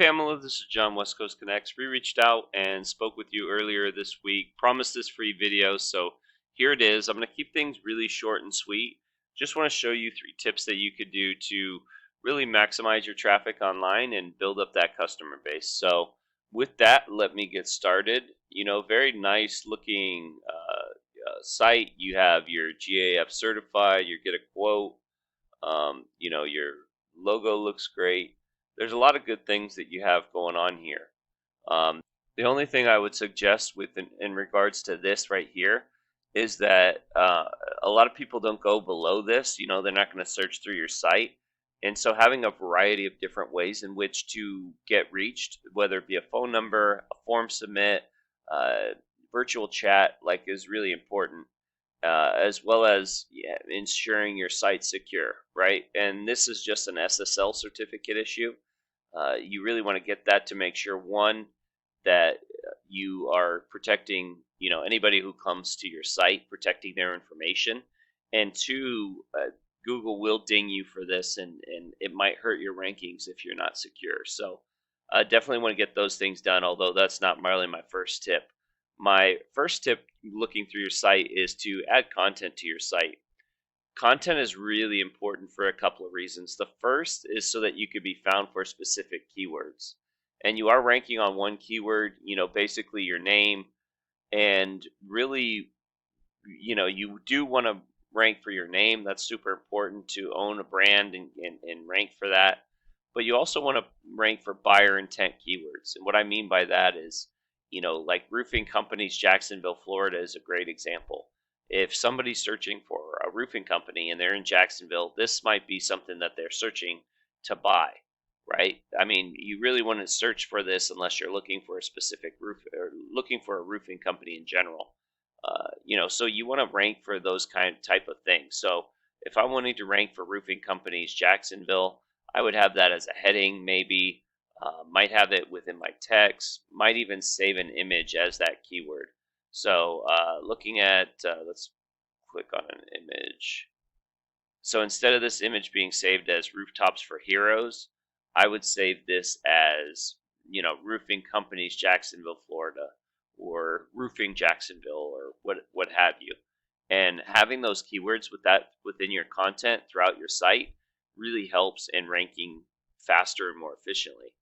Pamela, this is John, West Coast Connects. We reached out and spoke with you earlier this week, promised this free video, so here it is. I'm going to keep things really short and sweet. Just want to show you 3 tips that you could do to really maximize your traffic online and build up that customer base. So with that, let me get started. Very nice looking site. You have your GAF certified, you get a quote, your logo looks great. There's a lot of good things that you have going on here. The only thing I would suggest in regards to this right here is that a lot of people don't go below this. They're not going to search through your site. And so having a variety of different ways in which to get reached, whether it be a phone number, a form submit, virtual chat, is really important. As well as ensuring your site's secure, right? And this is just an SSL certificate issue. You really want to get that to make sure, one, that you are protecting, anybody who comes to your site, protecting their information, and two, Google will ding you for this, and it might hurt your rankings if you're not secure. So definitely want to get those things done, although that's not really my first tip. My first tip looking through your site is to add content to your site. Content is really important for a couple of reasons. The first is so that you could be found for specific keywords. And you are ranking on one keyword, basically your name. And really, you do want to rank for your name. That's super important to own a brand and rank for that. But you also want to rank for buyer intent keywords. And what I mean by that is, like Roofing Companies Jacksonville, Florida is a great example. If somebody's searching for a roofing company and they're in Jacksonville, this might be something that they're searching to buy, right? I mean, you really want to search for this unless you're looking for a specific roof or looking for a roofing company in general. So you want to rank for those type of things. So if I'm wanting to rank for Roofing Companies Jacksonville, I would have that as a heading, maybe. Might have it within my text, might even save an image as that keyword. So looking at, let's click on an image. So instead of this image being saved as Rooftops for Heroes, I would save this as, Roofing Companies Jacksonville, Florida, or Roofing Jacksonville, or what have you. And having those keywords within your content throughout your site really helps in ranking faster and more efficiently.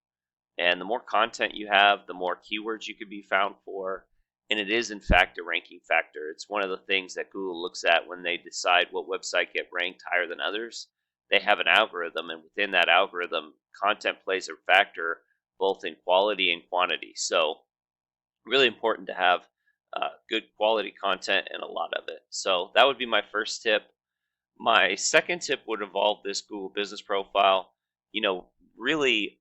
And the more content you have, the more keywords you could be found for. And it is, in fact, a ranking factor. It's one of the things that Google looks at when they decide what website get ranked higher than others. They have an algorithm, and within that algorithm, content plays a factor both in quality and quantity. So really important to have good quality content and a lot of it. So that would be my first tip. My second tip would involve this Google Business Profile. Really,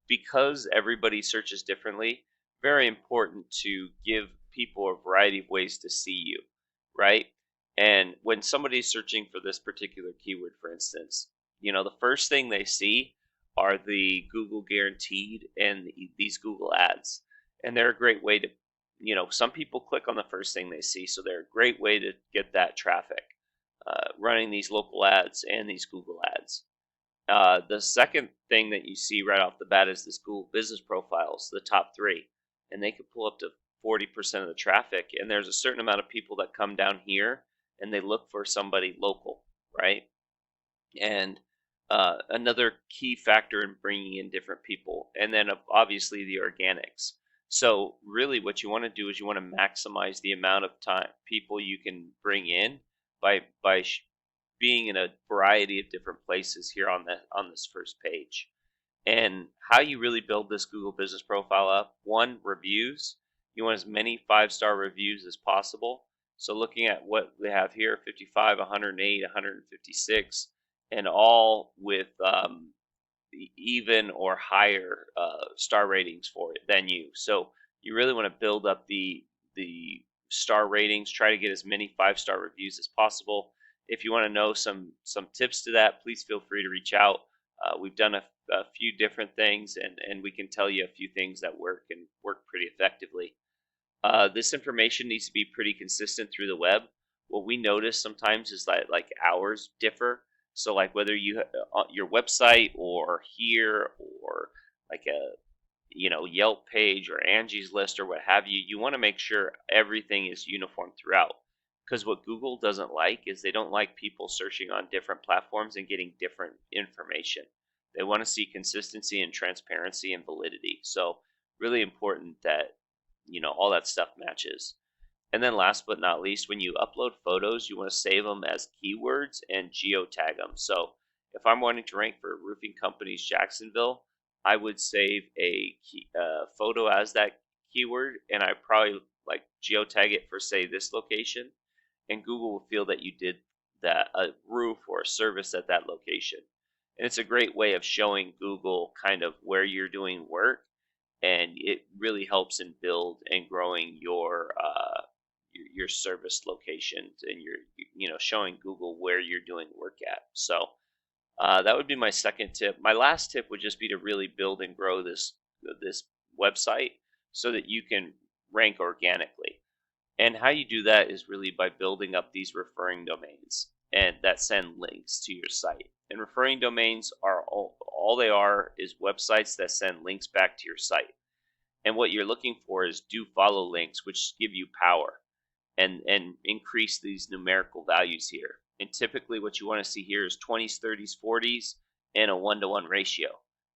because everybody searches differently, very important to give people a variety of ways to see you, right? And when somebody's searching for this particular keyword, for instance, the first thing they see are the Google guaranteed and these Google ads. And they're a great way to, some people click on the first thing they see, so they're a great way to get that traffic, running these local ads and these Google ads. The second thing that you see right off the bat is this Google Business Profiles, the top 3, and they can pull up to 40% of the traffic. And there's a certain amount of people that come down here and they look for somebody local, right? And another key factor in bringing in different people, and then obviously the organics. So really, what you want to do is you want to maximize the amount of people you can bring in by being in a variety of different places here on this first page. And how you really build this Google Business Profile up: 1, reviews. You want as many 5-star reviews as possible. So looking at what they have here, 55, 108, 156, and all with even or higher star ratings for it than you. So you really want to build up the star ratings. Try to get as many 5-star reviews as possible. If you want to know some tips to that, please feel free to reach out. We've done a few different things, and we can tell you a few things that work and work pretty effectively. This information needs to be pretty consistent through the web. What we notice sometimes is that hours differ. So whether you your website or here or Yelp page or Angie's List or what have you, you want to make sure everything is uniform throughout. Because what Google doesn't like is they don't like people searching on different platforms and getting different information. They want to see consistency and transparency and validity. So really important that all that stuff matches. And then last but not least, when you upload photos, you want to save them as keywords and geotag them. So if I'm wanting to rank for Roofing Companies Jacksonville, I would save a photo as that keyword, and I probably like geotag it for, say, this location, and Google will feel that you did that a roof or a service at that location. And it's a great way of showing Google kind of where you're doing work, and it really helps in build and growing your service locations, and you're showing Google where you're doing work at. So that would be my second tip. My last tip would just be to really build and grow this website so that you can rank organically. And how you do that is really by building up these referring domains and that send links to your site. And referring domains are all they are is websites that send links back to your site. And what you're looking for is do follow links, which give you power and increase these numerical values here. And typically what you want to see here is 20s, 30s, 40s, and a 1-to-1 ratio.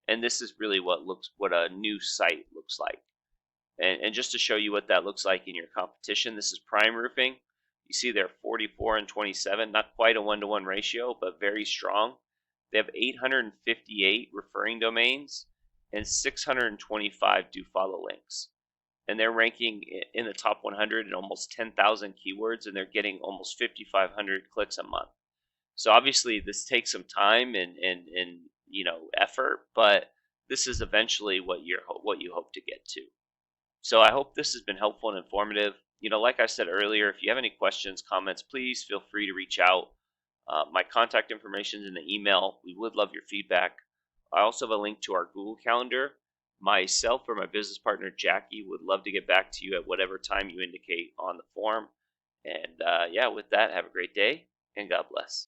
And this is really what a new site looks like. And just to show you what that looks like in your competition, this is Prime Roofing. You see they're 44 and 27, not quite a 1-to-1 ratio, but very strong. They have 858 referring domains and 625 do follow links. And they're ranking in the top 100 in almost 10,000 keywords, and they're getting almost 5,500 clicks a month. So obviously this takes some time and effort, but this is eventually what you hope to get to. So I hope this has been helpful and informative. Like I said earlier, if you have any questions, comments, please feel free to reach out. My contact information is in the email. We would love your feedback. I also have a link to our Google Calendar. Myself or my business partner, Jackie, would love to get back to you at whatever time you indicate on the form. And with that, have a great day and God bless.